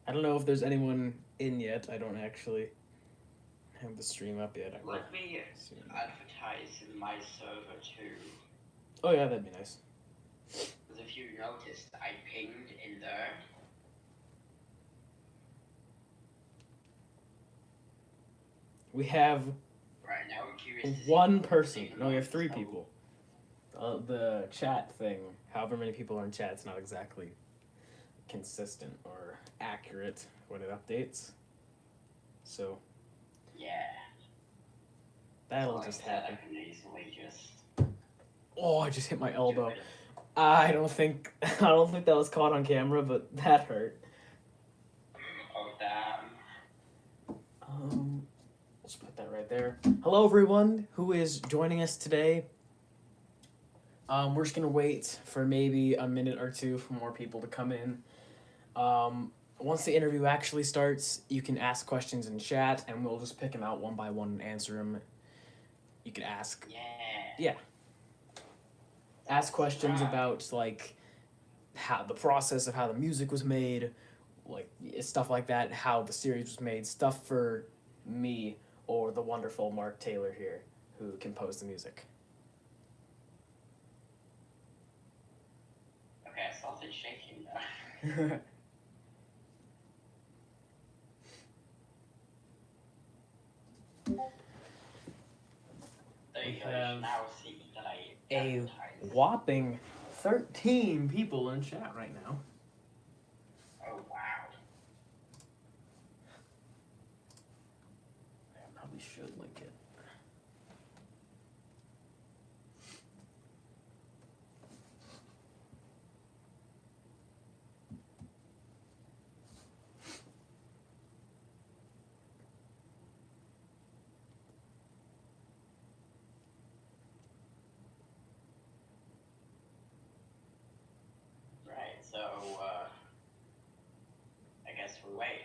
I don't know if there's anyone in yet. I don't actually have the stream up yet. I will Let me soon. advertise in my server too. Oh yeah, that'd be nice. Because if you noticed, I pinged in there. We have Right now, I'm curious to see one what the person. thing No, we have noise. three people. The chat thing, however many people are in chat, it's not exactly consistent or accurate when it updates. So Yeah. So that'll like just I said, happen. I can easily just Oh, I just hit my do elbow. it. I don't think that was caught on camera, but that hurt. Oh damn. Let's put that right there. Hello, everyone who is joining us today. We're just gonna wait for maybe a minute or two for more people to come in. Once the interview actually starts, you can ask questions in chat, and we'll just pick them out one by one and answer them. You can ask, Yeah. yeah, ask questions about like how the process of how the music was made, like stuff like that, how the series was made, stuff for me or the wonderful Mark Taylor here, who composed the music. Okay, I started shaking now. There We you go. You have should now see that I a advertise. whopping 13 people in chat right now. Oh wow. I probably should link it. Right. So I guess we wait.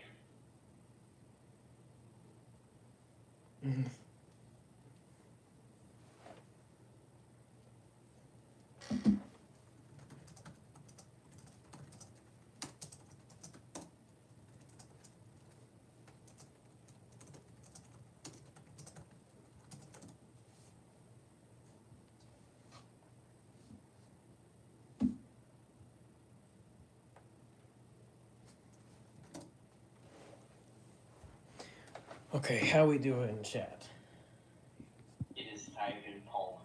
Okay, how we doing in chat? It is type in poll.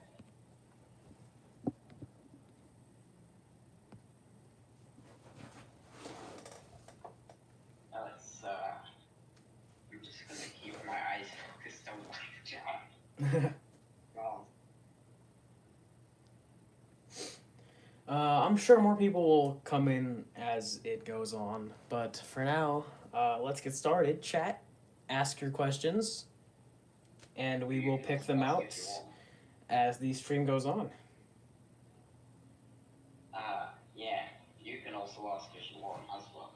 Let's. I'm just gonna keep my eyes focused on my job. Well, I'm sure more people will come in as it goes on, but for now, let's get started. Chat, ask your questions, and we you will can pick also them ask out if you want. as the stream goes on. Yeah. You can also ask if you want as well.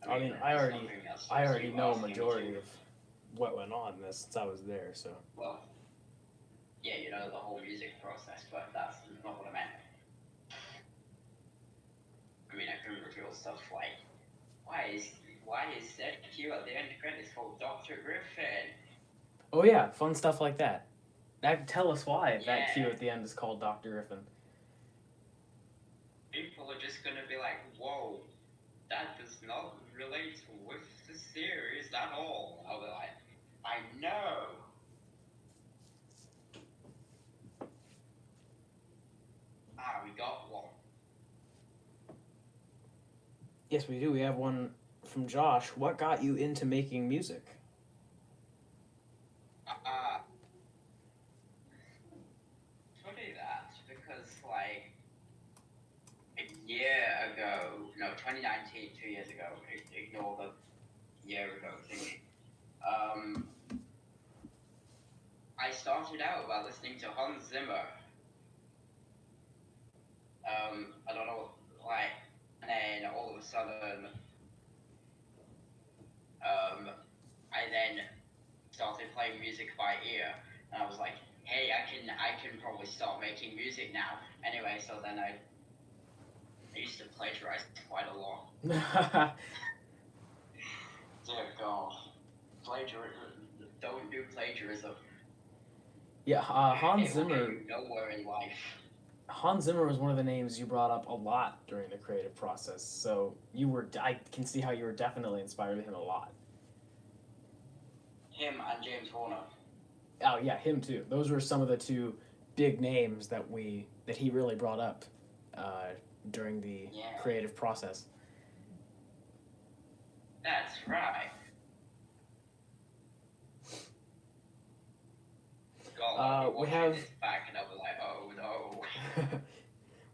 I mean, there's nothing that stops I already you know a asking me majority to. of what went on in this since I was there. So Well, yeah, you know the whole music process, but that's not what I meant. I mean, I can reveal stuff like why is that Q at the end credits called Dr. Griffin? oh yeah, fun stuff like that. Tell us why that Yeah. Q at the end is called Dr. Griffin. People are just gonna be like, whoa, that does not relate with the series at all. I'll be like, I know. We got one. Yes, we do. We have one from Josh. What got you into making music? Funny that, because like a year ago, no, 2019, 2 years ago, ignore the year ago thingy. I started out by listening to Hans Zimmer. I don't know, like, and then all of a sudden, I then started playing music by ear, and I was like, hey, I can probably start making music now. Anyway, so then I I used to plagiarize quite a lot. Dear God. Plagiarism. Don't do plagiarism. Yeah, Hans It will Zimmer. get you nowhere in life. Hans Zimmer was one of the names you brought up a lot during the creative process. So I can see how you were definitely inspired by him a lot. Him and James Horner. Oh yeah, him too. Those were some of the two big names that he really brought up during the creative process. That's right. We have. Back and I was like, oh no.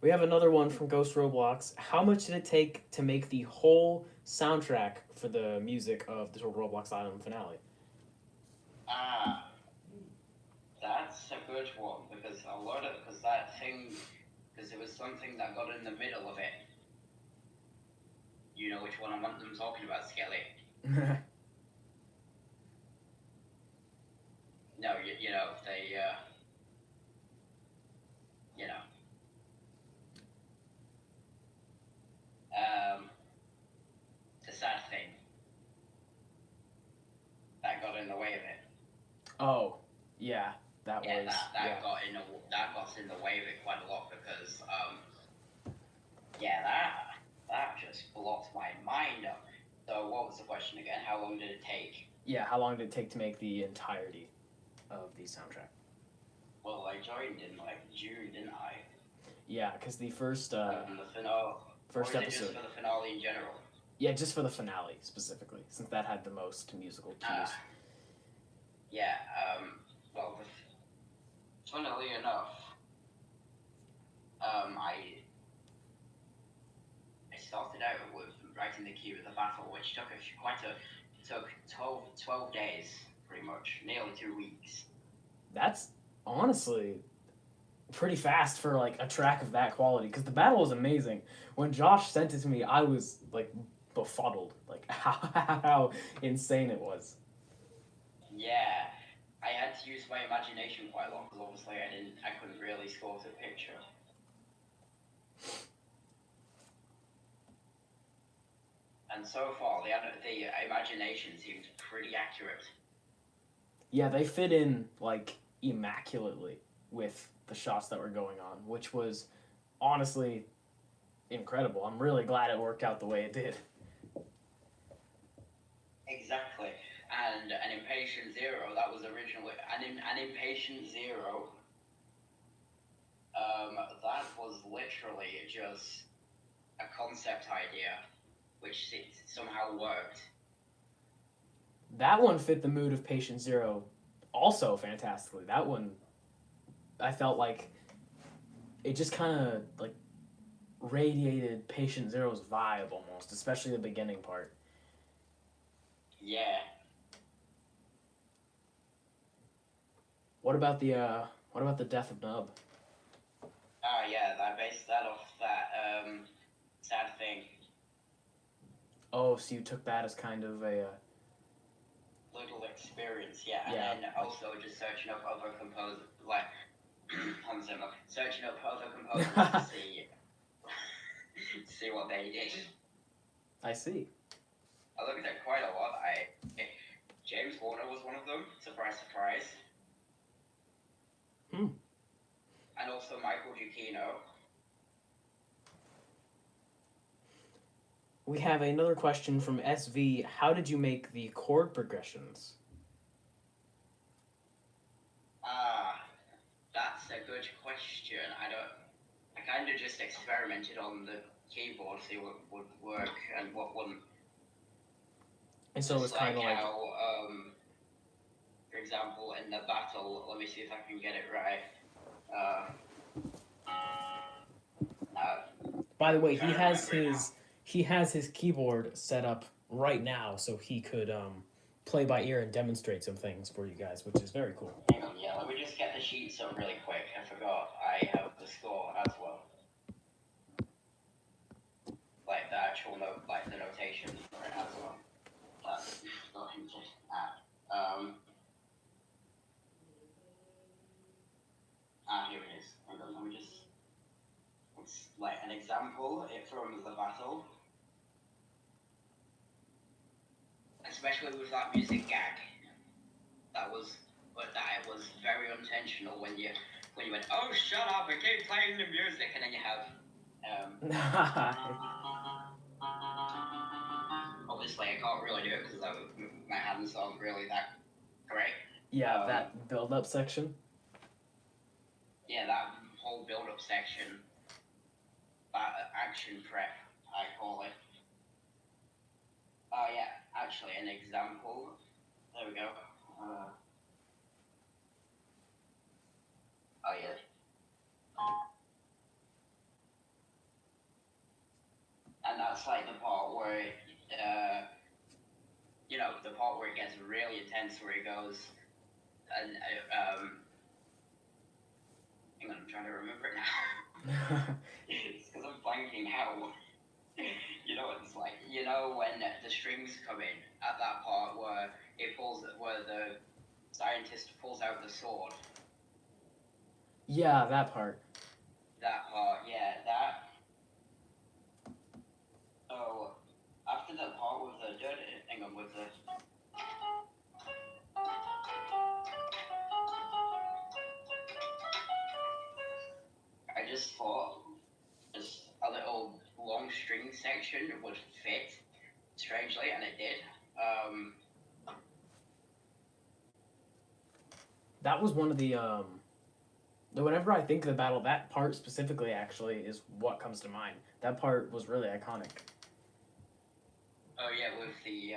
We have another one from Ghost Roblox. How much did it take to make the whole soundtrack for the music of the Roblox Island finale? That's a good one because it was something that got in the middle of it. You know which one I'm talking about, Skelly. No, you know, they, you know. The sad thing that got in the way of it. Oh, yeah, that got in the way of it quite a lot because, that just blocked my mind up. So what was the question again? How long did it take? Yeah, how long did it take to make the entirety of the soundtrack? Well, I joined in June, didn't I? Yeah, because the first the finale. First episode. Just for the finale in general? Yeah, just for the finale specifically, since that had the most musical cues. Well, funnily enough, I started out with writing the cue of the battle, which took 12 days, pretty much, nearly 2 weeks. That's honestly pretty fast for a track of that quality, because the battle was amazing. When Josh sent it to me, I was befuddled, how insane it was. Yeah, I had to use my imagination quite a lot because obviously I couldn't really score the picture. And so far, the imagination seems pretty accurate. Yeah, they fit in immaculately with the shots that were going on, which was honestly incredible. I'm really glad it worked out the way it did. Exactly. And an Impatient Zero, that was originally an Impatient Zero. That was literally just a concept idea, which somehow worked. That one fit the mood of Patient Zero also fantastically. That one, I felt like it just kind of radiated Patient Zero's vibe almost, especially the beginning part. Yeah. What about the death of Nub? Oh yeah, I based that off that sad thing. Oh, so you took that as kind of a little experience, yeah. And then also just searching up other composers, Hans Zimmer, searching up other composers to see what they did. I see. I looked at quite a lot. James Horner was one of them. Surprise, surprise. And also Michael Giacchino. We have another question from SV. How did you make the chord progressions? That's a good question. I kind of just experimented on the keyboard, see what would work and what wouldn't. And so it was kind of like how, for example, in the battle, let me see if I can get it right. By the way, he has his keyboard set up right now, so he could play by ear and demonstrate some things for you guys, which is very cool. Hang on, yeah, let me just get the sheets up really quick. I forgot I have the score as well. The actual note, the notation for it as well. That's not hinted at. Here it is. Hang on, let me just... One like an example from the battle, especially with that music gag. That was very intentional when you went, oh shut up, I keep playing the music, and then you have obviously I can't really do it because my hands aren't really that great. Yeah, that build-up section. Yeah, that whole build-up section, that action prep, I call it. Oh yeah, actually an example. There we go. Oh yeah. And that's like the part where, the part where it gets really intense, where it goes, and hang on, I'm trying to remember it now. It's because I'm blanking out. You know what it's like. You know when the strings come in at that part where where the scientist pulls out the sword. Yeah, that part. That part, yeah, that. So after the part with the hang on, with the. I just thought just a little long string section would fit strangely, and it did. That was one of the whenever I think of the battle, that part specifically actually is what comes to mind. That part was really iconic. Oh yeah, with the.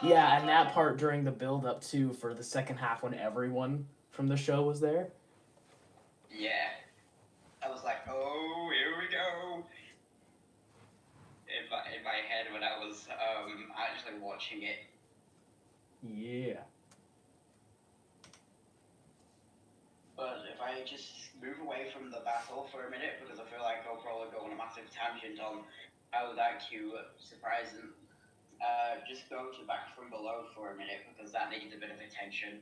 Yeah, and that part during the build-up too for the second half when everyone from the show was there. Yeah, I was like, oh, here we go. In my head when I was actually watching it. Yeah. But if I just move away from the battle for a minute, because I feel like I'll probably go on a massive tangent on how that cue surprised them. Just go to Back from Below for a minute, because that needs a bit of attention.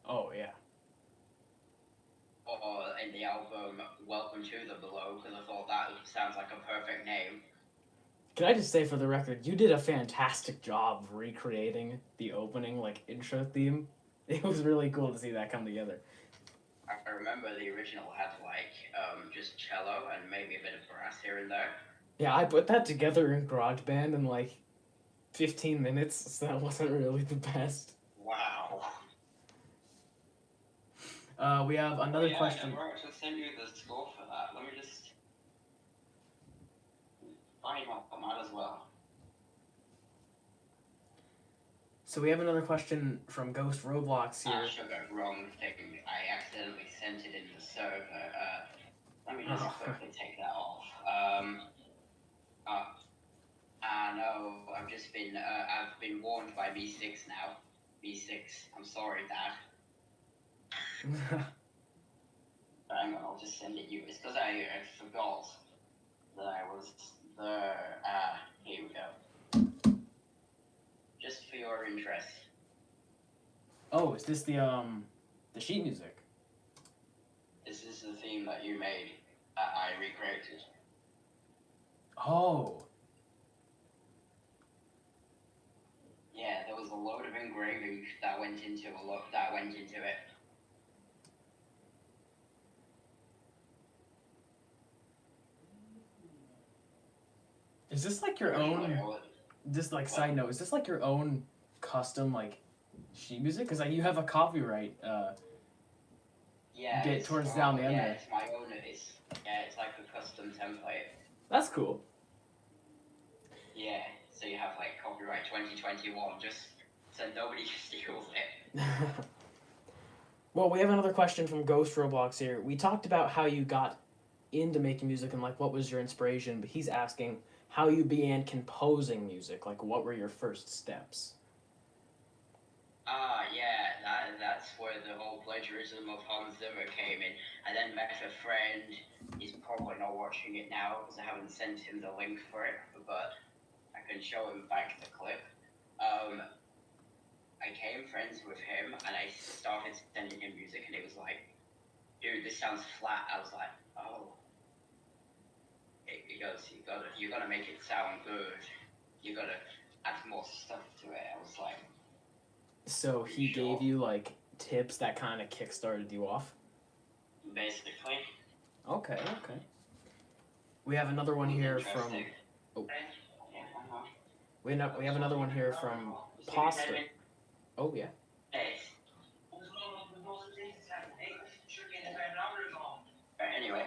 Oh yeah. Or in the album Welcome to the Below, because I thought that sounds like a perfect name. Can I just say for the record, you did a fantastic job recreating the opening intro theme. It was really cool to see that come together. I remember the original had just cello and maybe a bit of brass here and there. Yeah, I put that together in GarageBand in 15 minutes, so that wasn't really the best. Wow. We have another question. I never actually sent you the score for that. Let me just find one. I might as well. So we have another question from Ghost Roblox here. Sugar, wrong thing. I accidentally sent it in the server. Let me just quickly take that off. No, I've been warned by B6 now. B6, I'm sorry, Dad. Hang on, I'll just send it you. It's because I forgot that I was there. Here we go. Just for your interest. Oh, is this the sheet music? This is the theme that you made, that I recreated. Oh. Yeah, there was a load of engraving that went into it. Is this your own? Just side note, is this your own custom sheet music? Because you have a copyright. Yeah. Bit towards down the end there. Yeah, it's my own. It's like a custom template. That's cool. Yeah, so you have copyright 2021, just so nobody steals it. Well, we have another question from Ghost Roblox here. We talked about how you got into making music and what was your inspiration, but he's asking how you began composing music. What were your first steps? Yeah, that's where the whole plagiarism of Hans Zimmer came in. I then met a friend. He's probably not watching it now because I haven't sent him the link for it, but I can show him back the clip. I became friends with him, and I started sending him music, and it was like, dude, this sounds flat. I was like, oh. He goes, you gotta make it sound good. You gotta add more stuff to it. I was like, So he gave you like tips that kind of kickstarted you off? basically. Okay, okay. We have another one here from. Oh. We have another one here from Pasta. Oh yeah. Anyway.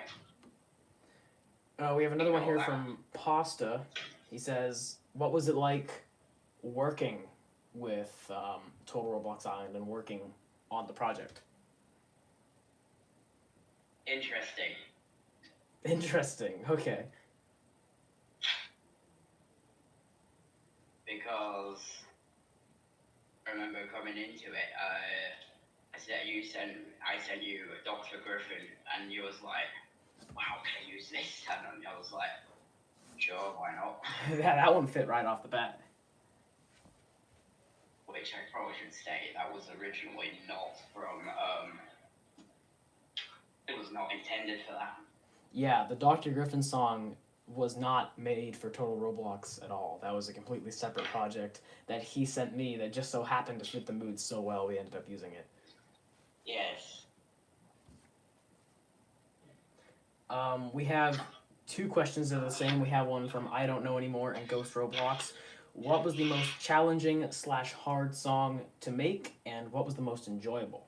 We have another one here from Pasta. He says, "What was it like working with Total Roblox Island and working on the project?" Interesting. Interesting. Okay. Because I remember coming into it, I sent you Dr. Griffin, and you was like, "Wow, can I use this?" And I was like, "Sure, why not?" Yeah, that one fit right off the bat. Which I probably should say that was originally not from. It was not intended for that. Yeah, the Dr. Griffin song was not made for Total Roblox at all. That was a completely separate project that he sent me that just so happened to fit the mood so well we ended up using it. Yes. We have two questions that are the same. We have one from I Don't Know Anymore and Ghost Roblox. What was the most challenging / hard song to make, and what was the most enjoyable?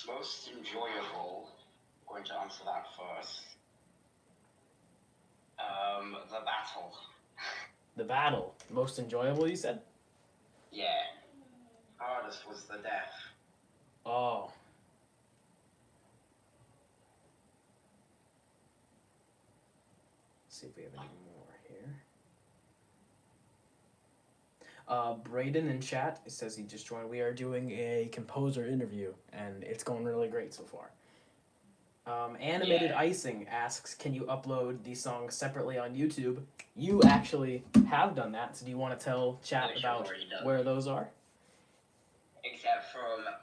Most enjoyable. I'm going to answer that first. The battle. The battle. Most enjoyable, you said? Yeah. Hardest was the death. Oh. Let's see if we have any more here. Braden in chat, it says he just joined. We are doing a composer interview, and it's going really great so far. Animated Icing asks, can you upload these songs separately on YouTube? You actually have done that, so do you want to tell chat about where those are? Except for the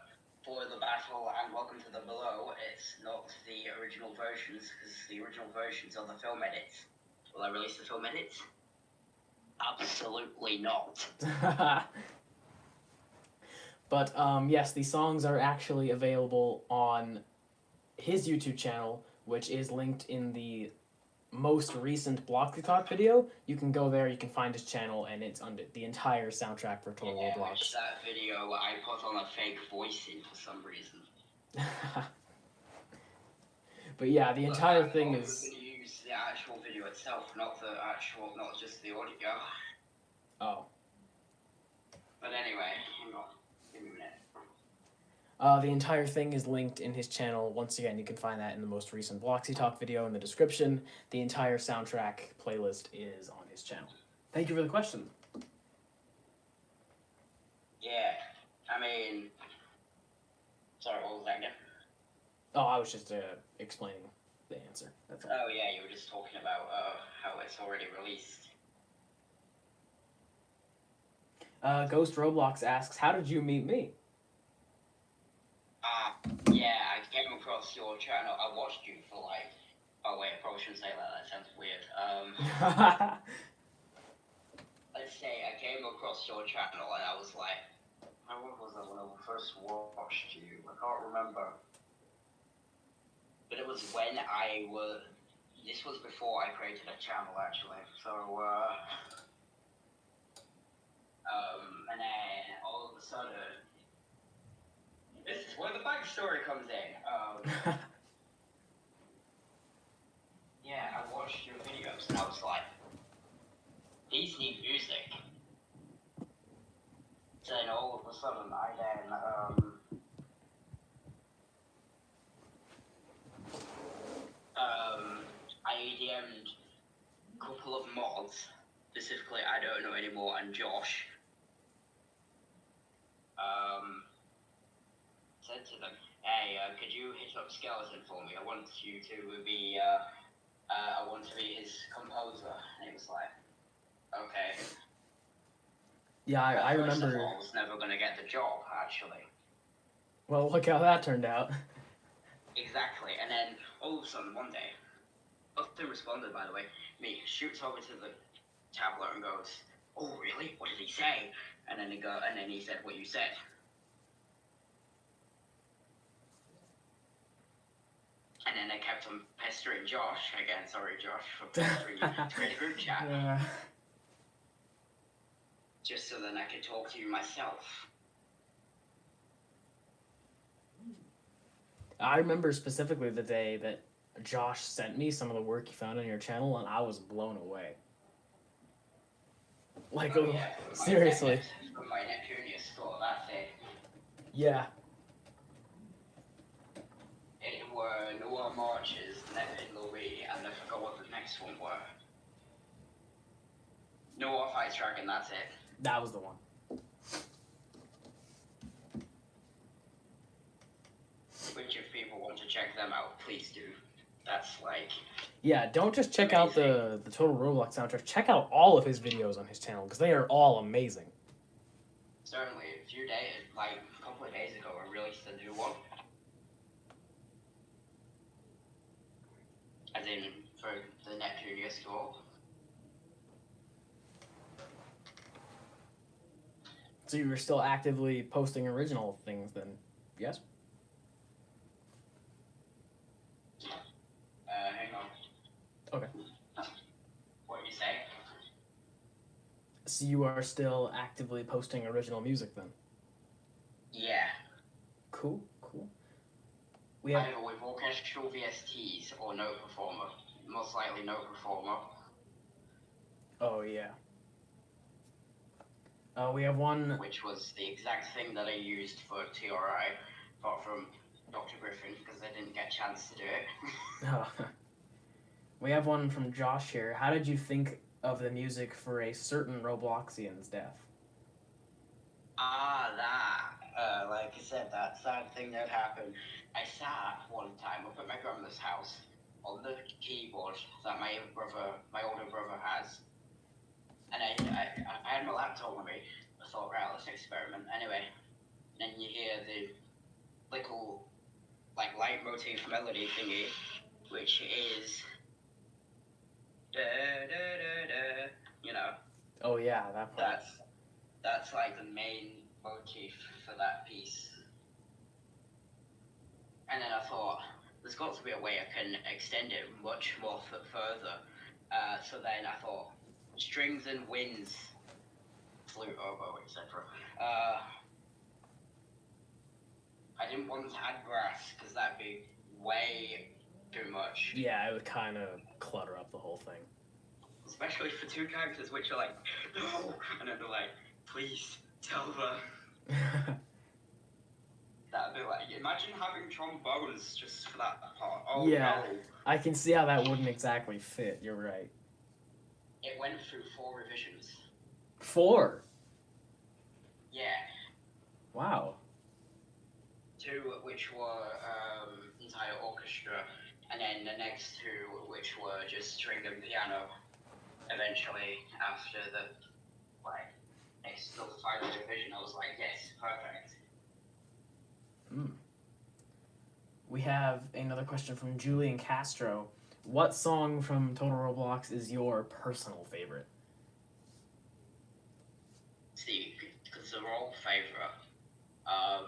battle and Welcome to the Below, it's not the original versions, because the original versions are the film edits. Will I release the film edits? Absolutely not. But yes, the songs are actually available on his YouTube channel, which is linked in the most recent Block Talk video. You can go there, you can find his channel, and it's under the entire soundtrack for Total Roblox. Which that video I put on a fake voice in for some reason. But yeah, the entire thing is. I'm going to use the actual video itself, not just the audio. Oh. But anyway, hang on. Give me a minute. The entire thing is linked in his channel. Once again, you can find that in the most recent Bloxy Talk video in the description. The entire soundtrack playlist is on his channel. Thank you for the question. Yeah, I mean... Sorry, what was that again? Oh, I was just explaining the answer. That's all. Oh yeah, you were just talking about how it's already released. Ghost Roblox asks, how did you meet me? Yeah, I came across your channel. I watched you for like... Oh wait, I probably shouldn't say that. That sounds weird. Let's say I came across your channel and I was like, how old was I when I first watched you? I can't remember. But it was when this was before I created a channel actually. So, and then all of a sudden, this is where the backstory comes in. Yeah, I watched your videos and I was like, these need music. Then all of a sudden I EDM'd a couple of mods, specifically I Don't Know Anymore and Josh. Said to them, hey, could you hit up Skeleton for me? I want you to be, I want to be his composer. And he was like, okay. Yeah, I First of remember. all, I was never going to get the job, actually. Well, look how that turned out. Exactly. And then, all of a sudden, one day, nothing responded, by the way. Me shoots over to the tablet and goes, "Oh, really? What did he say?" And then he said what you said. And then I kept on pestering Josh again. Sorry, Josh, for pestering you to create a group chat, just so then I could talk to you myself. I remember specifically the day that Josh sent me some of the work he found on your channel, and I was blown away. Like, Oh, yeah, seriously. From my Neptunius store, that's it. Yeah. It were Noire Marches, Nevin Louis, and I forgot what the next one were. Noire Fights Dragon, that's it. That was the one. Which, if people want to check them out, please do. That's like... Yeah, don't just check out amazing. the Total Roblox soundtrack. Check out all of his videos on his channel, because they are all amazing. Certainly, a few days, like a couple of days ago, I released a new one. As in, for the Neptunius store. So you were still actively posting original things then, yes? Hang on. Okay. What did you say? So you are still actively posting original music then? Yeah. Cool, cool. We have... Either with orchestral VSTs or no performer. Most likely no performer. Oh, yeah. We have one... Which was the exact thing that I used for TRI, apart from Dr. Griffin, because I didn't get a chance to do it. Oh. We have one from Josh here. How did you think of the music for a certain Robloxian's death? That. Like I said, that sad thing that happened. I sat one time up at my grandma's house on the keyboard that my older brother has. And I had my laptop with me. I thought, right, let's experiment. Anyway, then you hear the little, like, leitmotif melody thingy, which is... da, da, da, da, you know. Oh, yeah, that part. That's like the main motif for that piece. And then I thought, there's got to be a way I can extend it much more further. So then I thought, strings and winds, flute, oboe, etc. I didn't want to add brass because that'd be way too much. Yeah, it would kind of clutter up the whole thing. Especially for two characters which are like, no, and then they're like, please tell them. That'd be like, imagine having trombones just for that part. Oh, yeah, no. I can see how that wouldn't exactly fit. You're right. It went through 4 revisions. 4? Yeah. Wow. 2 which were entire orchestra, and then the next 2 which were just string and piano. Eventually, after the final revision, I was like, yes, perfect. We have another question from Julian Castro. What song from Total Roblox is your personal favorite? See, because they're all favorite. I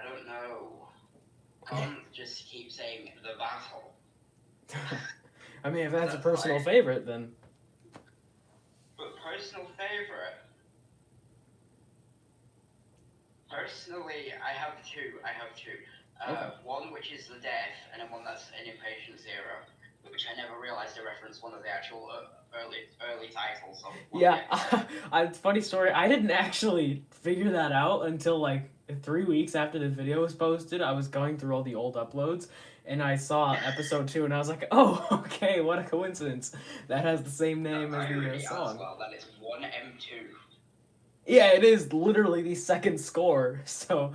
don't know. Can't just keep saying the battle. I mean, if that's a personal favorite, then... But personal favorite? Personally, I have two. Okay. One which is the death, and then one that's an Impatient Zero, which I never realized to reference one of the actual early titles of. Yeah, funny story. I didn't actually figure that out until like 3 weeks after the video was posted. I was going through all the old uploads, and I saw episode 2, and I was like, oh, okay, what a coincidence. That has the same name as the song. Well, that is 1M2. Yeah, it is literally the second score, so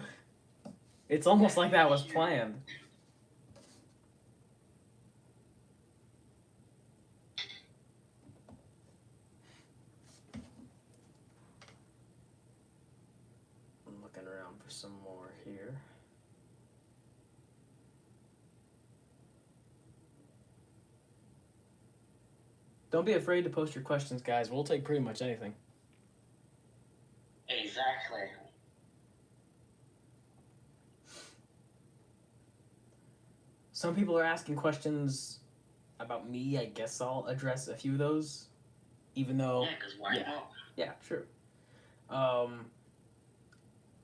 it's almost like that was planned. some more here. Don't be afraid to post your questions, guys. We'll take pretty much anything. Exactly. Some people are asking questions about me. I guess I'll address a few of those, even though. Yeah, because why not? Yeah, true.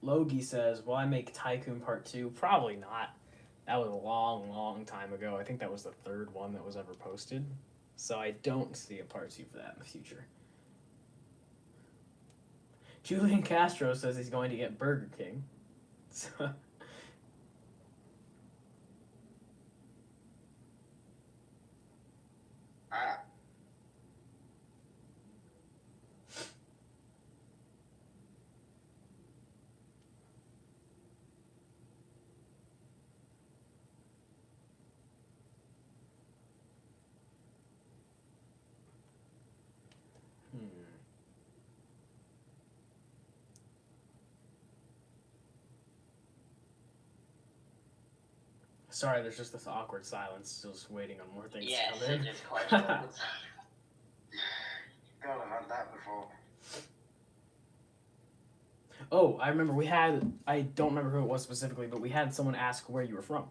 Logie says, "Will I make Tycoon Part 2? Probably not. That was a long, long time ago. I think that was the third one that was ever posted. So I don't see a Part 2 for that in the future." Julian Castro says he's going to get Burger King. So, Ah. Sorry, there's just this awkward silence, still just waiting on more things Yes, to come in. it is quite awkward. God, I've had that before. Oh, I remember I don't remember who it was specifically, but we had someone ask where you were from.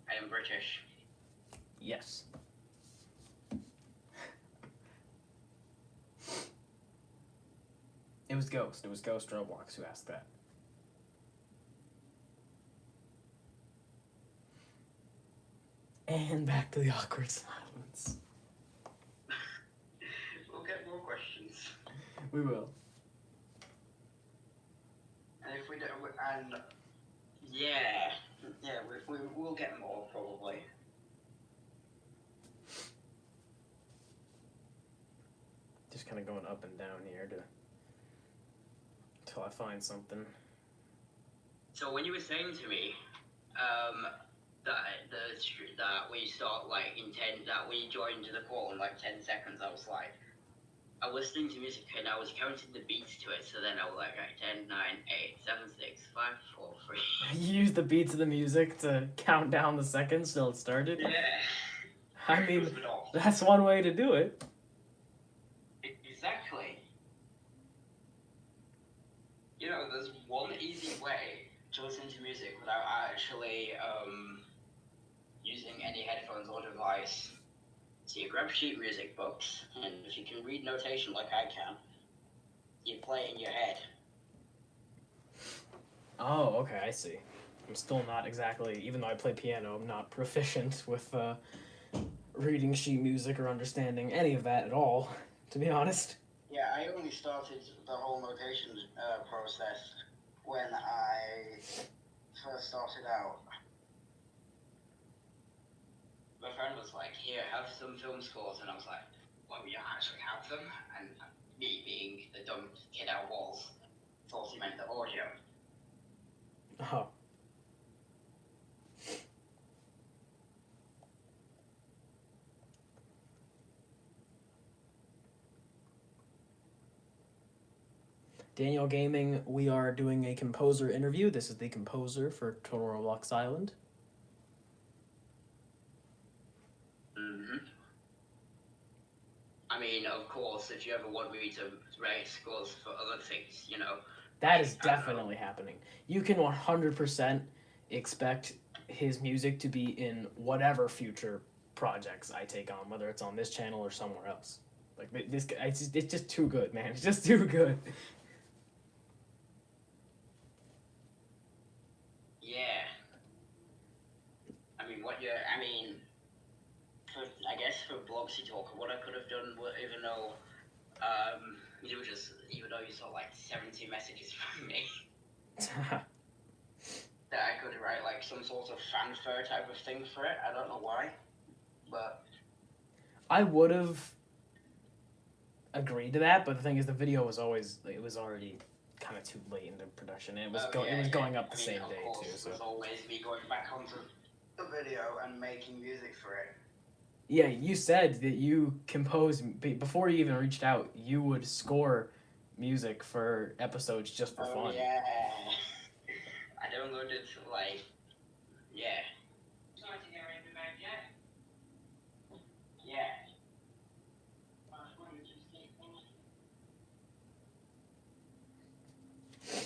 I am British. Yes. It was Ghost. It was Ghost Roblox who asked that. And back to the awkward silence. We'll get more questions. We will. And if we don't, and yeah, we'll get more probably. Just kind of going up and down here till I find something. So when you were saying to me, that we start like that we joined the call in like 10 seconds, I was like, I was listening to music and I was counting the beats to it. So then I was like, right, 10, 9, 8, 7, 6, 5, 4, 3. You used the beats of the music to count down the seconds till it started? Yeah. I mean, that's one way to do it. Exactly. You know, there's one easy way to listen to music without actually using any headphones or device. So you grab sheet music books, and if you can read notation like I can, you play it in your head. Oh, okay, I see. I'm still not exactly, even though I play piano, I'm not proficient with reading sheet music or understanding any of that at all, to be honest. Yeah, I only started the whole notation process when I first started out. My friend was like, here, have some film scores, and I was like, well, we don't actually have them, and me being the dumb kid I was, thought he meant the audio. Oh. Daniel Gaming, we are doing a composer interview. This is the composer for Total Roblox Island. Mm-hmm. I mean, of course, if you ever want me to write scores for other things, you know. That is definitely happening. You can 100% expect his music to be in whatever future projects I take on, whether it's on this channel or somewhere else. Like this, it's just too good, man. It's just too good. Yeah. I guess for Blogsy Talk, what I could have done, even though you saw like 70 messages from me, that I could write like some sort of fanfare type of thing for it. I don't know why, but I would have agreed to that, but the thing is, the video was already kind of too late into production. It was going up the same day too. So there's always me going back onto the video and making music for it. Yeah, you said that you composed before you even reached out. You would score music for episodes just for Oh fun. yeah. I downloaded like yeah. Yeah.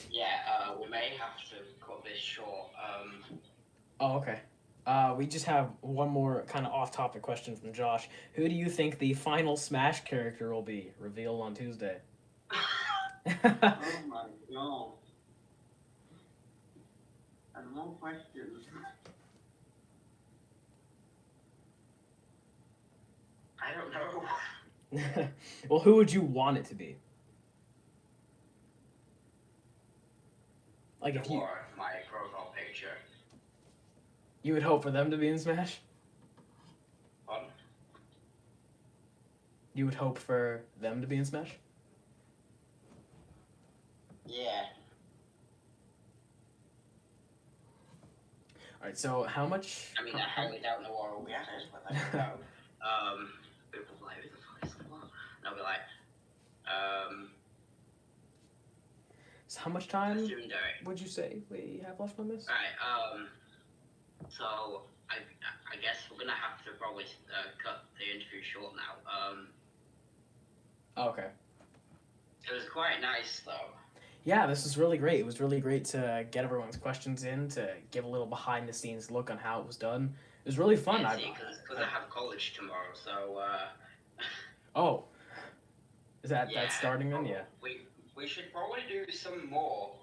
Yeah, we may have to cut this short. Oh, okay. We just have one more kind of off-topic question from Josh. Who do you think the final Smash character will be? Revealed on Tuesday. Oh my god. And more questions. I don't know. Well, who would you want it to be? Like if you Or my profile picture. you would hope for them to be in Smash? Fun. You would hope for them to be in Smash? Yeah. Alright, so how much... I mean, I highly doubt Noire will be at it, but I don't know. People will be like, who the fuck is Noire? And I'll be like, So how much time Sundari. would you say we have left on this? Alright, so I guess we're gonna have to probably cut the interview short now. Okay. It was quite nice though. Yeah, this was really great. It was really great to get everyone's questions in, to give a little behind-the-scenes look on how it was done. It was really fun. Yeah, see, because I have college tomorrow, so Oh. Is that yeah, that's starting then? Yeah. We should probably do some more.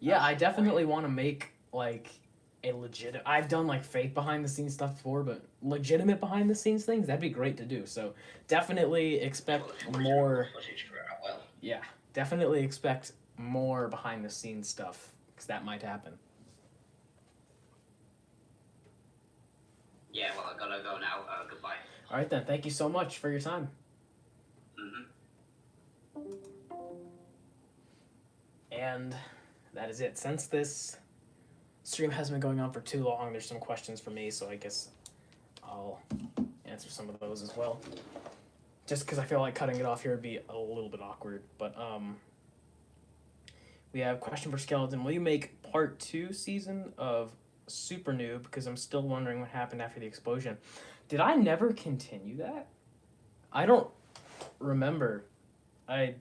Yeah, I definitely want to make like a legit. I've done like fake behind the scenes stuff before, but legitimate behind the scenes things, that'd be great to do. So definitely expect more. Footage for it, well. Yeah, definitely expect more behind the scenes stuff because that might happen. Yeah, well, I gotta go now. Goodbye. All right then. Thank you so much for your time. And that is it. Since this stream has been going on for too long, there's some questions for me, so I guess I'll answer some of those as well. Just because I feel like cutting it off here would be a little bit awkward. But we have question for Skeleton. Will you make part 2 season of Super Noob? Because I'm still wondering what happened after the explosion. Did I never continue that? I don't remember. I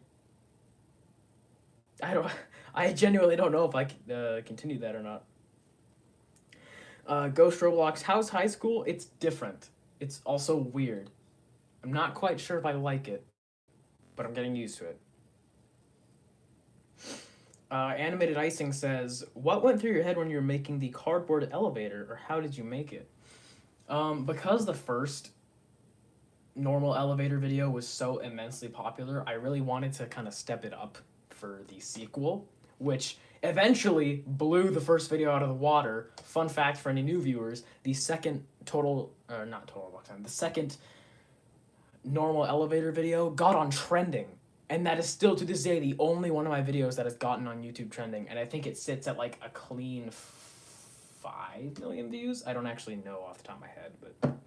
genuinely don't know if I continued that or not. Ghost Roblox, how's high school? It's different. It's also weird. I'm not quite sure if I like it, but I'm getting used to it. Animated Icing says, what went through your head when you were making the cardboard elevator, or how did you make it? Because the first normal elevator video was so immensely popular, I really wanted to kind of step it up for the sequel, which eventually blew the first video out of the water. Fun fact for any new viewers, the second the second normal elevator video got on trending, and that is still to this day the only one of my videos that has gotten on YouTube trending, and I think it sits at like a clean 5 million views. I don't actually know off the top of my head, but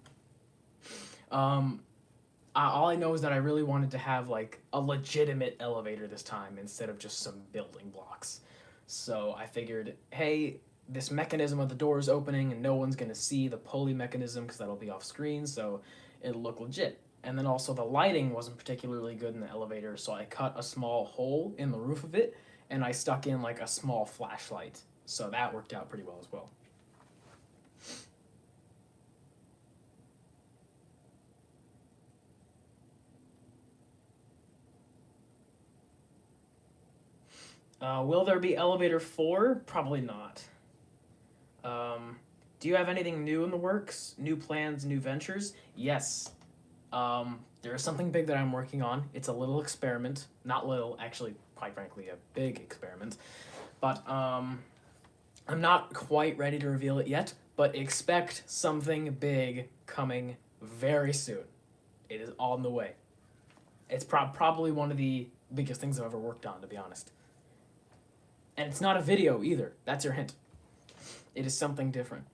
all I know is that I really wanted to have like a legitimate elevator this time instead of just some building blocks. So I figured, hey, this mechanism of the door is opening and no one's gonna see the pulley mechanism because that'll be off screen, so it'll look legit. And then also the lighting wasn't particularly good in the elevator, so I cut a small hole in the roof of it and I stuck in like a small flashlight. So that worked out pretty well as well. Will there be Elevator 4? Probably not. Do you have anything new in the works? New plans, new ventures? Yes. There is something big that I'm working on. It's a little experiment. Not little, actually, quite frankly, a big experiment. But I'm not quite ready to reveal it yet, but expect something big coming very soon. It is on the way. It's probably one of the biggest things I've ever worked on, to be honest. And it's not a video either. That's your hint. It is something different.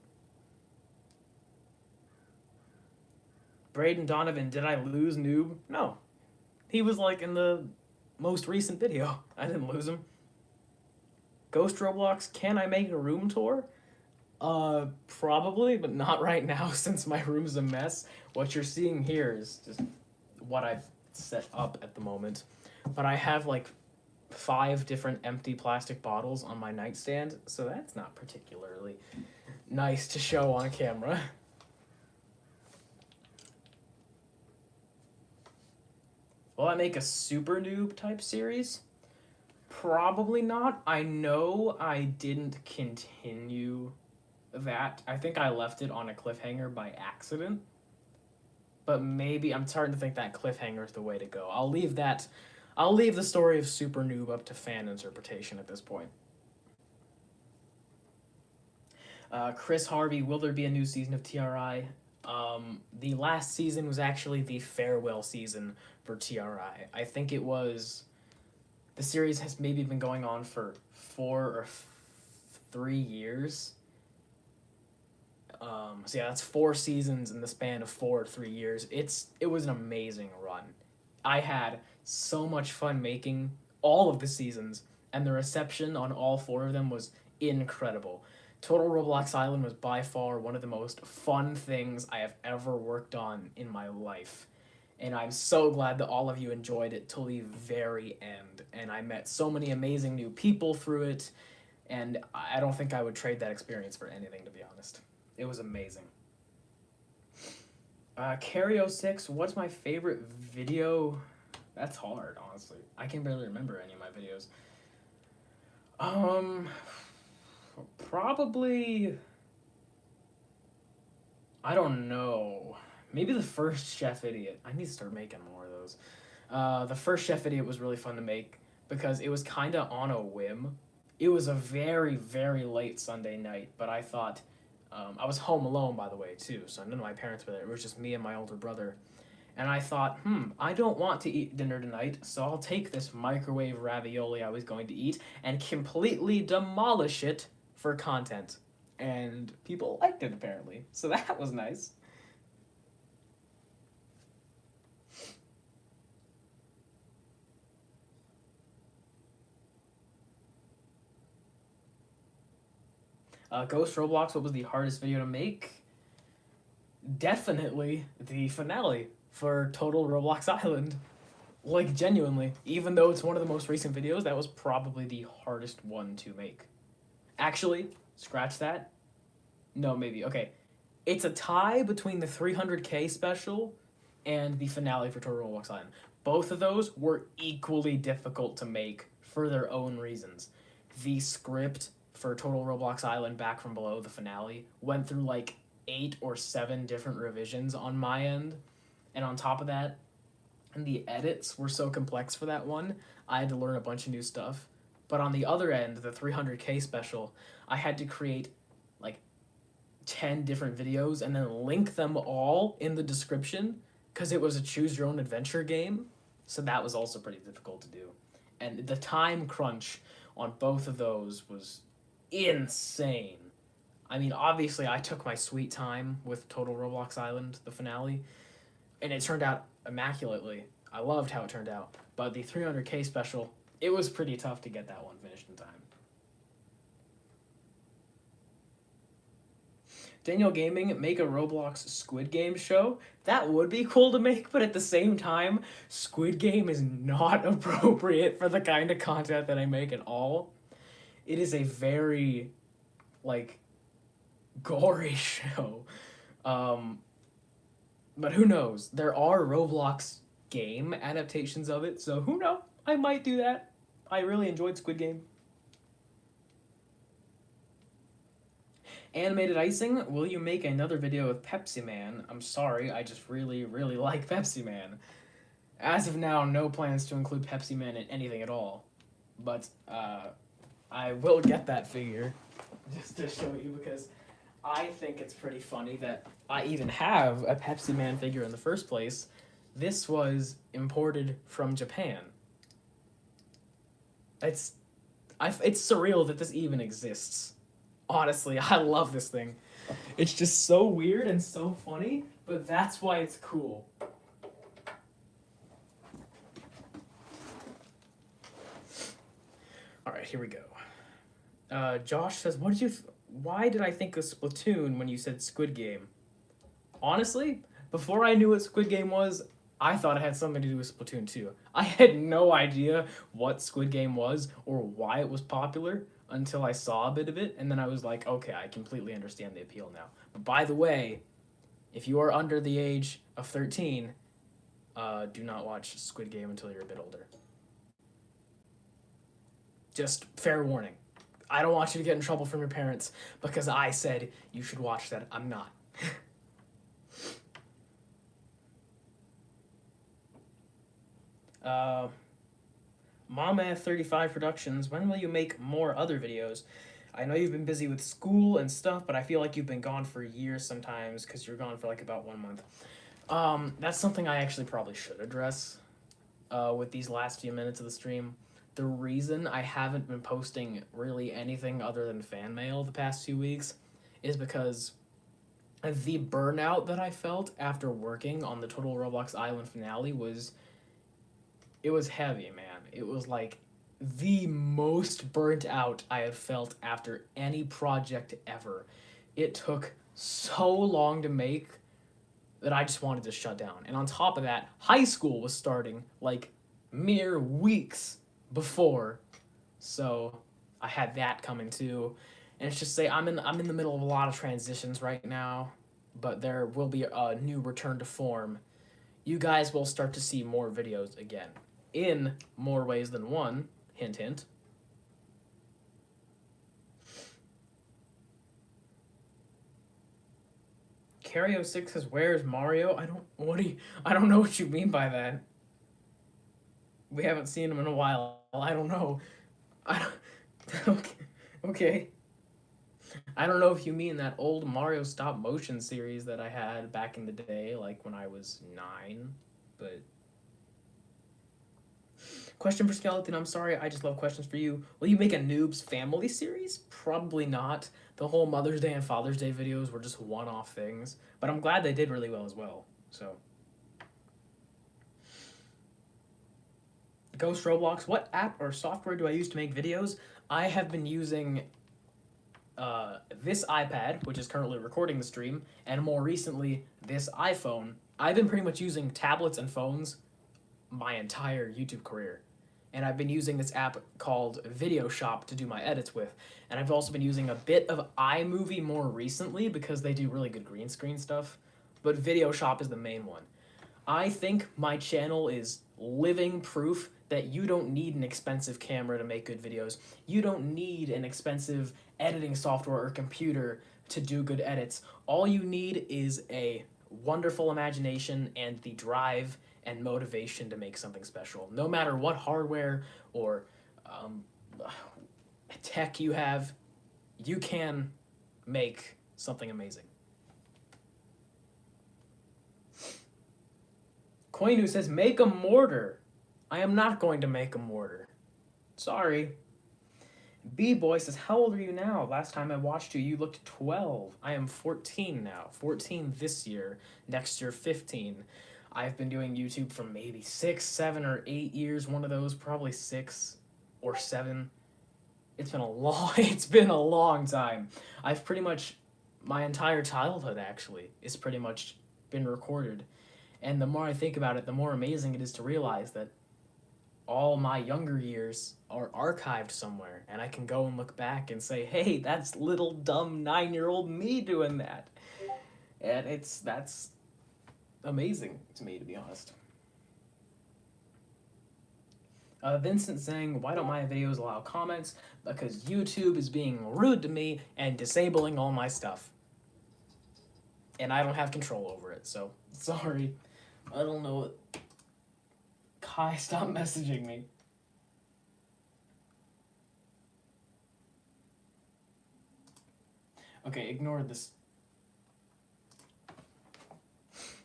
Braden Donovan, did I lose Noob? No. He was like in the most recent video. I didn't lose him. Ghost Roblox, can I make a room tour? Probably, but not right now since my room's a mess. What you're seeing here is just what I've set up at the moment. But I have like 5 different empty plastic bottles on my nightstand, so that's not particularly nice to show on camera. Will I make a super noob type series? Probably not. I know I didn't continue that. I think I left it on a cliffhanger by accident. But maybe I'm starting to think that cliffhanger is the way to go. I'll leave the story of Super Noob up to fan interpretation at this point. Chris Harvey, will there be a new season of TRI? The last season was actually the farewell season for TRI. I think it was... The series has maybe been going on for 4 or 3 years. So yeah, that's 4 seasons in the span of 4 or 3 years. It was an amazing run. I had so much fun making all of the seasons, and the reception on all 4 of them was incredible. Total Roblox Island was by far one of the most fun things I have ever worked on in my life. And I'm so glad that all of you enjoyed it till the very end. And I met so many amazing new people through it, and I don't think I would trade that experience for anything, to be honest. It was amazing. Cario6, what's my favorite video? That's hard, honestly. I can barely remember any of my videos. Probably... I don't know. Maybe the first Chef Idiot. I need to start making more of those. The first Chef Idiot was really fun to make because it was kind of on a whim. It was a very, very late Sunday night, but I thought... I was home alone, by the way, too, so none of my parents were there. It was just me and my older brother. And I thought, I don't want to eat dinner tonight, so I'll take this microwave ravioli I was going to eat and completely demolish it for content. And people liked it, apparently. So that was nice. Ghost Roblox, what was the hardest video to make? Definitely the finale for Total Roblox Island. Like, genuinely. Even though it's one of the most recent videos, that was probably the hardest one to make. Actually, scratch that. No, maybe. Okay. It's a tie between the 300K special and the finale for Total Roblox Island. Both of those were equally difficult to make for their own reasons. The script for Total Roblox Island Back from Below, the finale, went through like 8 or 7 different revisions on my end. And on top of that, the edits were so complex for that one, I had to learn a bunch of new stuff. But on the other end, the 300K special, I had to create like 10 different videos and then link them all in the description because it was a choose your own adventure game. So that was also pretty difficult to do. And the time crunch on both of those was insane. I mean, obviously, I took my sweet time with Total Roblox Island, the finale, and it turned out immaculately. I loved how it turned out. But the 300K special, it was pretty tough to get that one finished in time. Daniel Gaming, make a Roblox Squid Game show. That would be cool to make, but at the same time, Squid Game is not appropriate for the kind of content that I make at all. It is a very, like, gory show. But who knows? There are Roblox game adaptations of it, so who knows? I might do that. I really enjoyed Squid Game. Animated Icing, will you make another video of Pepsi Man? I'm sorry, I just really, really like Pepsi Man. As of now, no plans to include Pepsi Man in anything at all. But, I will get that figure, just to show you, because I think it's pretty funny that I even have a Pepsi Man figure in the first place. This was imported from Japan. It's surreal that this even exists. Honestly, I love this thing. It's just so weird and so funny, but that's why it's cool. right, here we go. Josh says, why did I think of Splatoon when you said Squid Game? Honestly, before I knew what Squid Game was, I thought it had something to do with Splatoon 2. I had no idea what Squid Game was or why it was popular until I saw a bit of it, and then I was like, okay, I completely understand the appeal now. But by the way, if you are under the age of 13, do not watch Squid Game until you're a bit older. Just fair warning. I don't want you to get in trouble from your parents because I said you should watch that. I'm not. Mama 35 Productions, when will you make more other videos? I know you've been busy with school and stuff, but I feel like you've been gone for years sometimes because you're gone for like about 1 month. That's something I actually probably should address with these last few minutes of the stream. The reason I haven't been posting really anything other than fan mail the past 2 weeks is because the burnout that I felt after working on the Total Roblox Island finale was heavy, man. It was like the most burnt out I have felt after any project ever. It took so long to make that I just wanted to shut down. And on top of that, high school was starting like mere weeks before. So I had that coming too. And it's just say I'm in the middle of a lot of transitions right now, but there will be a new return to form. You guys will start to see more videos again in more ways than one. Hint, hint. Cario6 says, "Where's Mario?" I don't know what you mean by that. We haven't seen him in a while. I don't know. I don't. Okay. I don't know if you mean that old Mario stop motion series that I had back in the day, like when I was 9, but. Question for Skeleton, I'm sorry, I just love questions for you. Will you make a Noobs family series? Probably not. The whole Mother's Day and Father's Day videos were just one-off things, but I'm glad they did really well as well, so. Ghost Roblox, what app or software do I use to make videos? I have been using this iPad, which is currently recording the stream, and more recently, this iPhone. I've been pretty much using tablets and phones my entire YouTube career. And I've been using this app called Video Shop to do my edits with. And I've also been using a bit of iMovie more recently because they do really good green screen stuff. But Video Shop is the main one. I think my channel is living proof that you don't need an expensive camera to make good videos. You don't need an expensive editing software or computer to do good edits. All you need is a wonderful imagination and the drive and motivation to make something special. No matter what hardware or tech you have, you can make something amazing. Koinu says, make a mortar. I am not going to make a mortar. Sorry. B-Boy says, how old are you now? Last time I watched you, you looked 12. I am 14 now. 14 this year. Next year, 15. I've been doing YouTube for maybe 6, 7, or 8 years. One of those, probably 6 or 7. It's been a long time. I've pretty much, my entire childhood actually, is pretty much been recorded. And the more I think about it, the more amazing it is to realize that all my younger years are archived somewhere, and I can go and look back and say, hey, that's little dumb 9-year-old me doing that. And that's amazing to me, to be honest. Vincent saying, why don't my videos allow comments? Because YouTube is being rude to me and disabling all my stuff. And I don't have control over it, so sorry. I don't know. Kai, stop messaging me. Okay, ignore this.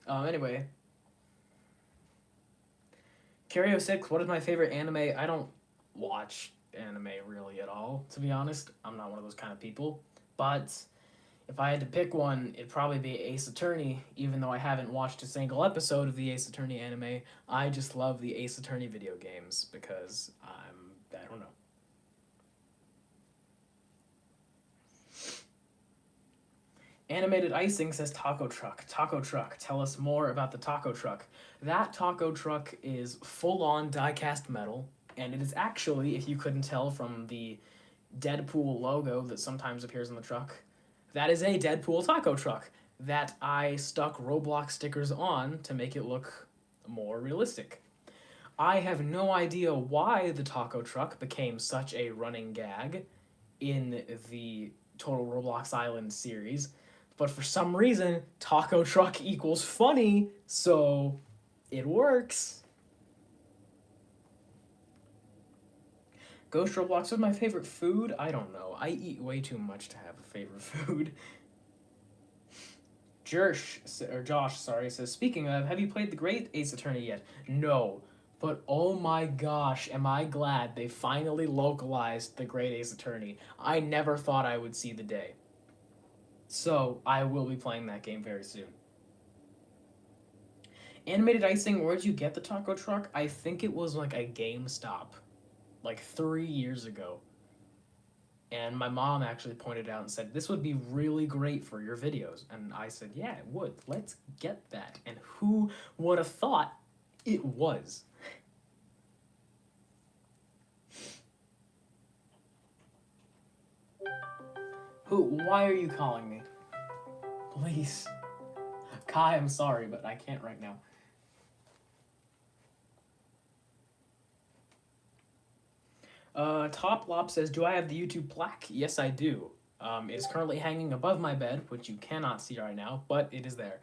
Anyway. Cario6, what is my favorite anime? I don't watch anime really at all, to be honest. I'm not one of those kind of people. But if I had to pick one, it'd probably be Ace Attorney, even though I haven't watched a single episode of the Ace Attorney anime. I just love the Ace Attorney video games because I don't know. Animated Icing says taco truck. Taco truck. Tell us more about the taco truck. That taco truck is full-on die-cast metal, and it is actually, if you couldn't tell from the Deadpool logo that sometimes appears on the truck, that is a Deadpool taco truck that I stuck Roblox stickers on to make it look more realistic. I have no idea why the taco truck became such a running gag in the Total Roblox Island series, but for some reason, taco truck equals funny, so it works. Ghost Roblox is my favorite food? I don't know. I eat way too much to have a favorite food. Josh, says, speaking of, have you played the Great Ace Attorney yet? No. But oh my gosh, am I glad they finally localized the Great Ace Attorney. I never thought I would see the day. So, I will be playing that game very soon. Animated Icing, where'd you get the taco truck? I think it was like a GameStop, like 3 years ago. And my mom actually pointed out and said, this would be really great for your videos. And I said, yeah, it would. Let's get that. And who would have thought it was? Why are you calling me? Please. Kai, I'm sorry, but I can't right now. Top Lop says, do I have the YouTube plaque? Yes, I do. It is currently hanging above my bed, which you cannot see right now, but it is there.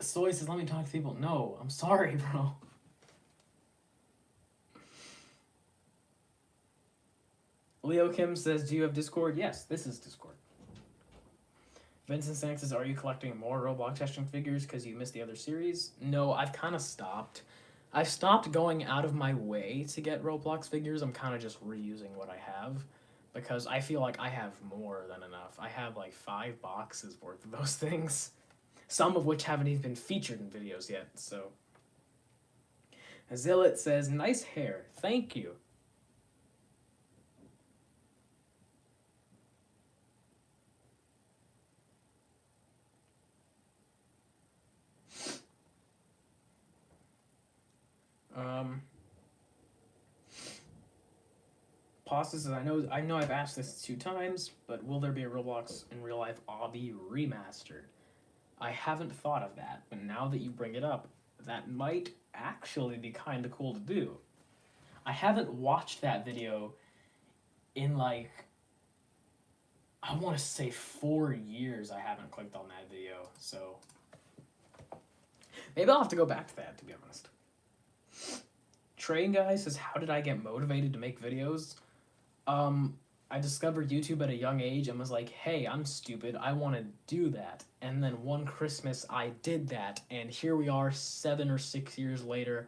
Soy says, let me talk to people. No, I'm sorry, bro. Leo Kim says, do you have Discord? Yes, this is Discord. Vincent Sang says, are you collecting more Roblox action figures because you missed the other series? No, I've kind of stopped. I've stopped going out of my way to get Roblox figures. I'm kind of just reusing what I have because I feel like I have more than enough. I have like 5 boxes worth of those things, some of which haven't even been featured in videos yet, so. Zillet says, nice hair. Thank you. Pasta says, I know I've asked this 2 times, but will there be a Roblox in real life obby remastered? I haven't thought of that, but now that you bring it up, that might actually be kind of cool to do. I haven't watched that video in like, I want to say 4 years I haven't clicked on that video, so maybe I'll have to go back to that, to be honest. Train Guy says, how did I get motivated to make videos? I discovered YouTube at a young age and was like, hey, I'm stupid, I want to do that. And then one Christmas I did that, and here we are 7 or 6 years later,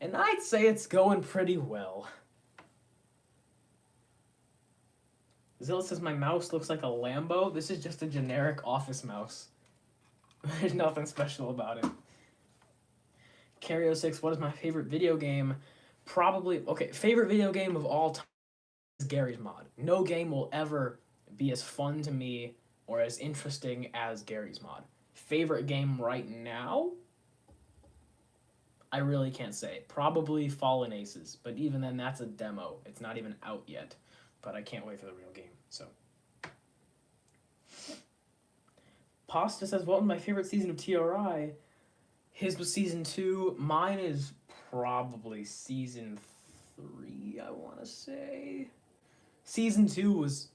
and I'd say it's going pretty well. Zilla says, my mouse looks like a Lambo. This is just a generic office mouse. There's nothing special about it. Cario6, what is my favorite video game? Probably, okay, favorite video game of all time is Gary's Mod. No game will ever be as fun to me or as interesting as Gary's Mod. Favorite game right now? I really can't say. Probably Fallen Aces, but even then that's a demo. It's not even out yet, but I can't wait for the real game, so. Pasta says, what was my favorite season of TRI? His was season 2. Mine is probably season 3, I want to say. Season 2 was...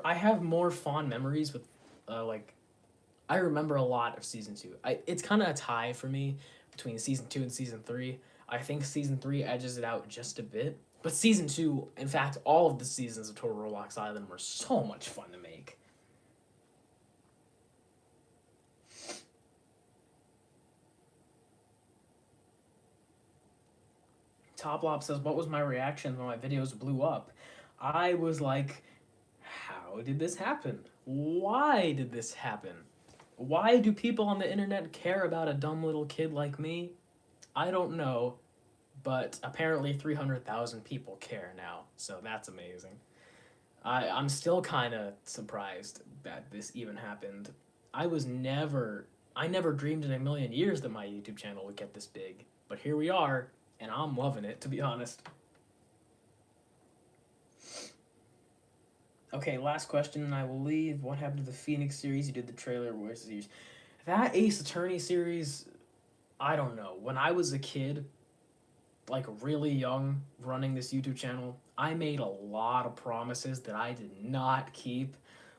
I have more fond memories with, like... I remember a lot of season 2. It's kind of a tie for me between season 2 and season 3. I think season 3 edges it out just a bit. But season 2, in fact, all of the seasons of Total Roblox Island were so much fun to make. Toplop says, what was my reaction when my videos blew up? I was like, how did this happen? Why did this happen? Why do people on the internet care about a dumb little kid like me? I don't know, but apparently 300,000 people care now, so that's amazing. I'm still kind of surprised that this even happened. I never dreamed in a million years that my YouTube channel would get this big, but here we are, and I'm loving it, to be honest. Okay, last question, and I will leave. What happened to the Phoenix series? You did the trailer. Where's the series? That Ace Attorney series, I don't know. When I was a kid, like really young, running this YouTube channel, I made a lot of promises that I did not keep,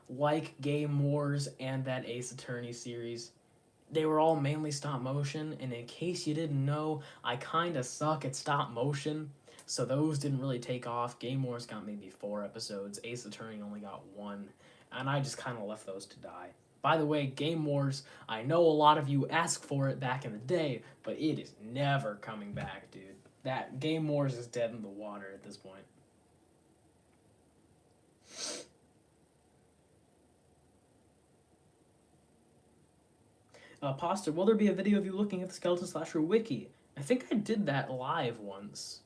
like Game Wars and that Ace Attorney series. They were all mainly stop motion, and in case you didn't know, I kind of suck at stop motion, so those didn't really take off. Game Wars got maybe 4 episodes, Ace Attorney only got 1, and I just kind of left those to die. By the way, Game Wars, I know a lot of you asked for it back in the day, but it is never coming back, dude. That Game Wars is dead in the water at this point. Pasta, will there be a video of you looking at the Skeleton Slasher wiki? I think I did that live once.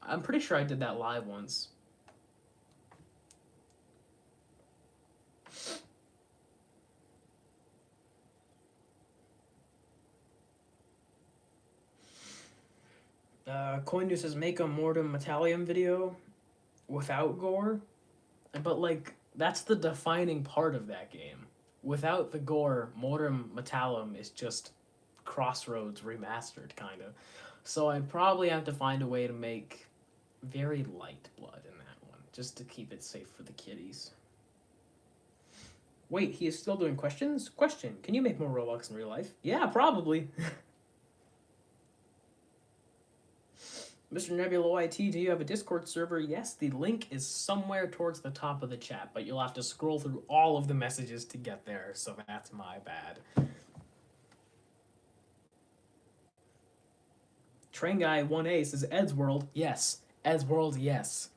I'm pretty sure I did that live once. Coindu says make a Mortem Metallium video without gore. But, like, that's the defining part of that game. Without the gore, Mortem Metallum is just Crossroads remastered, kind of. So I'd probably have to find a way to make very light blood in that one, just to keep it safe for the kiddies. Wait, he is still doing questions? Question, can you make more Roblox in real life? Yeah, probably. Mr. Nebula YT, do you have a Discord server? Yes, the link is somewhere towards the top of the chat, but you'll have to scroll through all of the messages to get there, so that's my bad. Train Guy 1A says Ed's World. Yes. Ed's World, yes.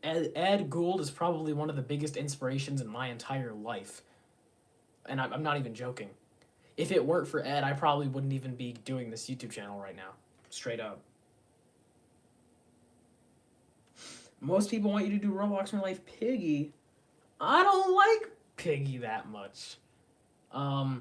Ed Gould is probably one of the biggest inspirations in my entire life. And I'm not even joking. If it weren't for Ed, I probably wouldn't even be doing this YouTube channel right now. Straight up. Most people want you to do Roblox in real life. Piggy. I don't like Piggy that much. That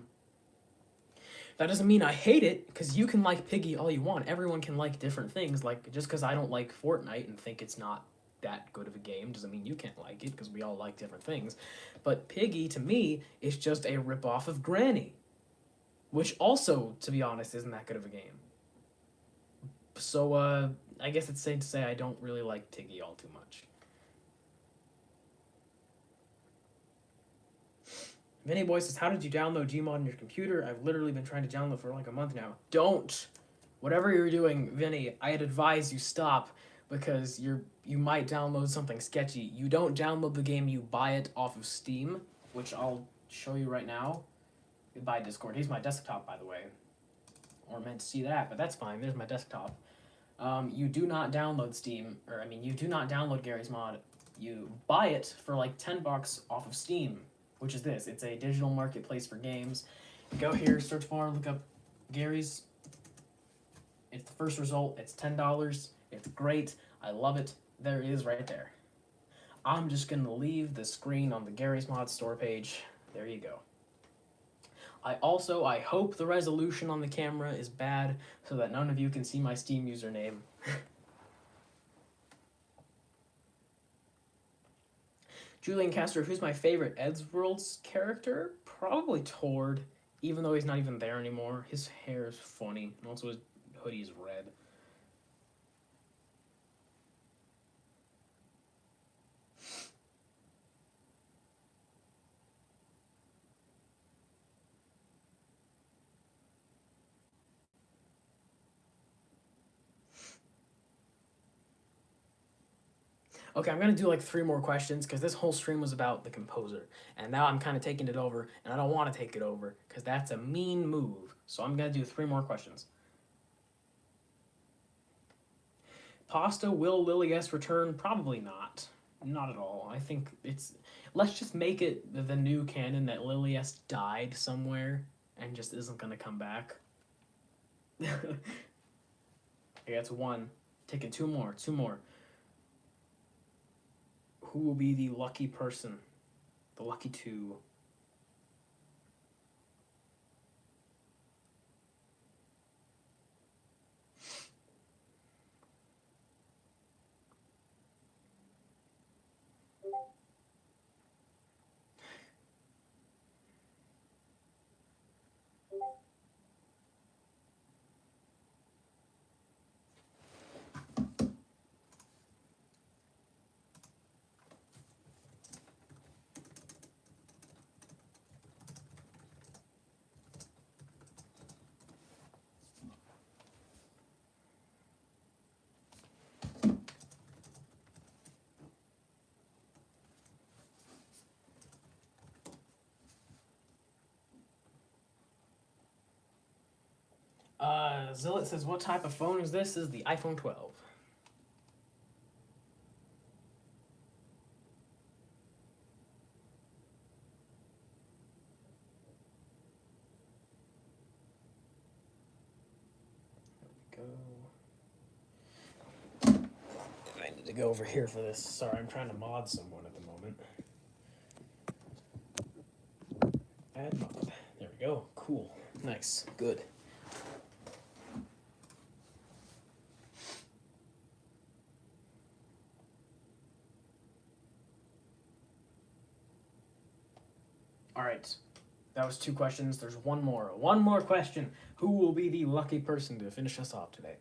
doesn't mean I hate it, because you can like Piggy all you want. Everyone can like different things. Like, just because I don't like Fortnite and think it's not that good of a game doesn't mean you can't like it, because we all like different things. But Piggy, to me, is just a ripoff of Granny, which also, to be honest, isn't that good of a game. So, I guess it's safe to say I don't really like Piggy all too much. Vinny Boy says, how did you download Gmod on your computer? I've literally been trying to download for like a month now. Don't! Whatever you're doing, Vinny, I'd advise you stop, because you might download something sketchy. You don't download the game, you buy it off of Steam, which I'll show you right now. Goodbye, Discord. Here's my desktop, by the way. Or meant to see that, but that's fine. There's my desktop. You do not download Steam, you do not download Gary's Mod. You buy it for like $10 off of Steam, which is this. It's a digital marketplace for games. Go here, search bar, look up Gary's. It's the first result. It's $10. It's great. I love it. There it is right there. I'm just going to leave the screen on the Gary's Mod store page. There you go. I hope the resolution on the camera is bad so that none of you can see my Steam username. Julian Castor, who's my favorite Ed's Worlds character? Probably Tord, even though he's not even there anymore. His hair is funny, and also his hoodie is red. Okay, I'm going to do like 3 more questions because this whole stream was about the composer. And now I'm kind of taking it over, and I don't want to take it over because that's a mean move. So I'm going to do 3 more questions. Pasta, will Lily S return? Probably not. Not at all. I think it's... Let's just make it the new canon that Lily S died somewhere and just isn't going to come back. Okay, that's 1. Taking 2 more. 2 more. Who will be the lucky person? The lucky two. Zillet says, what type of phone is this? This is the iPhone 12. There we go. I need to go over here for this. Sorry, I'm trying to mod someone at the moment. Add mod. There we go. Cool. Nice. Good. All right, that was 2 questions. There's one more. One more question. Who will be the lucky person to finish us off today?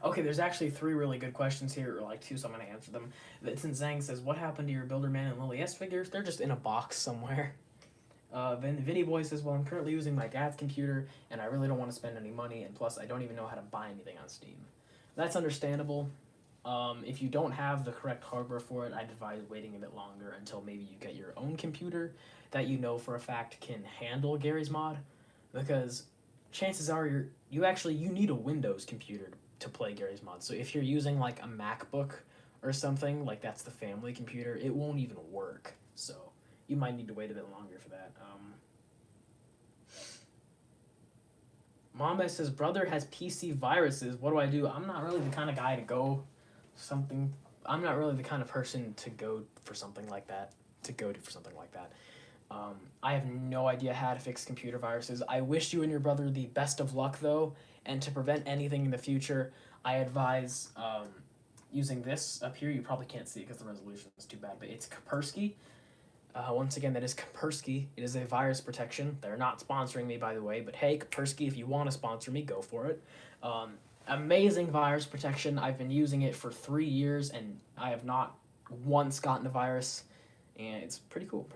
Okay, there's actually 3 really good questions here, or like 2, so I'm going to answer them. Vincent Zhang says, what happened to your Builderman and Lily S figures? They're just in a box somewhere. Vinny Boy says, well, I'm currently using my dad's computer, and I really don't want to spend any money, and plus I don't even know how to buy anything on Steam. That's understandable. If you don't have the correct hardware for it, I'd advise waiting a bit longer until maybe you get your own computer that you know for a fact can handle Gary's mod, because chances are you need a Windows computer to play Gary's mod. So if you're using like a MacBook or something, like that's the family computer, it won't even work. So you might need to wait a bit longer for that. Mama says, brother has PC viruses. What do I do? I'm not really the kind of guy to go something. I'm not really the kind of person to go for something like that. I have no idea how to fix computer viruses. I wish you and your brother the best of luck, though. And to prevent anything in the future, I advise using this up here. You probably can't see it because the resolution is too bad, but it's Kaspersky. Once again, that is Kaspersky. It is a virus protection. They're not sponsoring me, by the way, but hey, Kaspersky, if you want to sponsor me, go for it. Amazing virus protection. I've been using it for 3 years, and I have not once gotten a virus, and it's pretty cool,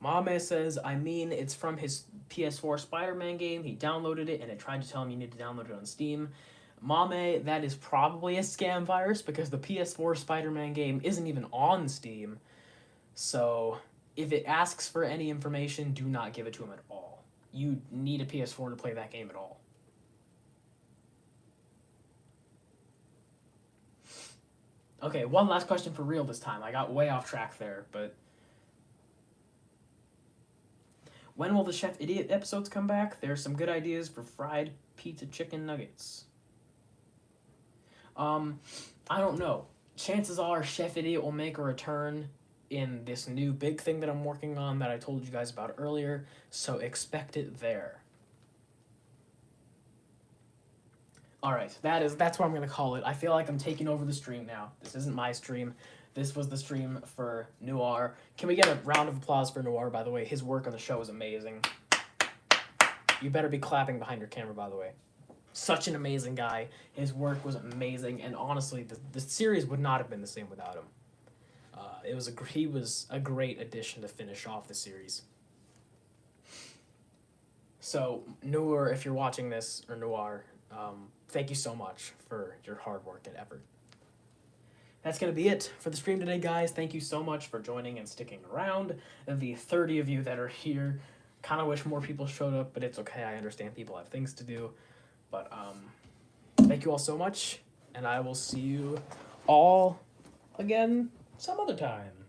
Mame says, I mean, it's from his PS4 Spider-Man game. He downloaded it, and it tried to tell him you need to download it on Steam. Mame, that is probably a scam virus because the PS4 Spider-Man game isn't even on Steam. So if it asks for any information, do not give it to him at all. You need a PS4 to play that game at all. Okay, one last question for real this time. I got way off track there, but when will the Chef Idiot episodes come back? There's some good ideas for fried pizza chicken nuggets. I don't know. Chances are Chef Idiot will make a return in this new big thing that I'm working on that I told you guys about earlier, so expect it there. Alright, that's what I'm going to call it. I feel like I'm taking over the stream now. This isn't my stream. This was the stream for Noire. Can we get a round of applause for Noire, by the way? His work on the show is amazing. You better be clapping behind your camera, by the way. Such an amazing guy. His work was amazing, and honestly, the series would not have been the same without him. He was a great addition to finish off the series. So, Noire, if you're watching this, or Noire, thank you so much for your hard work and effort. That's going to be it for the stream today, guys. Thank you so much for joining and sticking around. The 30 of you that are here, kind of wish more people showed up, but it's okay. I understand people have things to do. But Thank you all so much, and I will see you all again some other time.